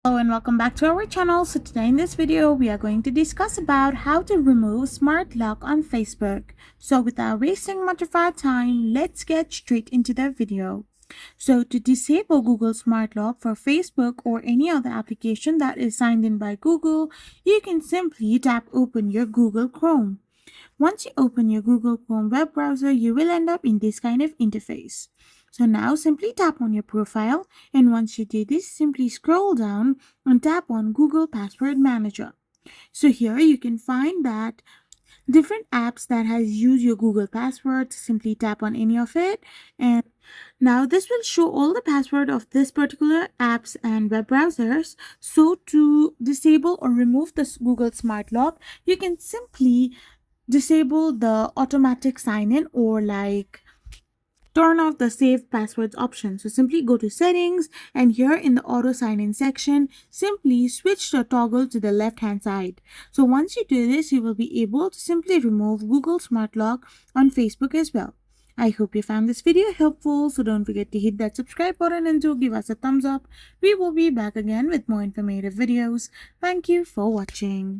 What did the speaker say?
Hello and welcome back to our channel. So today in this video we are going to discuss about how to remove smart lock on Facebook. So without wasting much of our time, let's get straight into the video. So to disable Google Smart Lock for Facebook or any other application that is signed in by Google, you can simply tap open your Google Chrome. Once you open your Google Chrome web browser, you will end up in this kind of interface. So now simply tap on your profile, and once you do this, simply scroll down and tap on Google Password Manager. So here you can find that different apps that has used your Google password. Simply tap on any of it, and now this will show all the password of this particular apps and web browsers. So to disable or remove this Google Smart Lock, you can simply disable the automatic sign in or turn off the save passwords option. So simply go to settings, and here in the auto sign in section, simply switch the toggle to the left hand side. So once you do this, you will be able to simply remove Google Smart Lock on Facebook as well. I hope you found this video helpful, so don't forget to hit that subscribe button and do give us a thumbs up. We will be back again with more informative videos. Thank you for watching.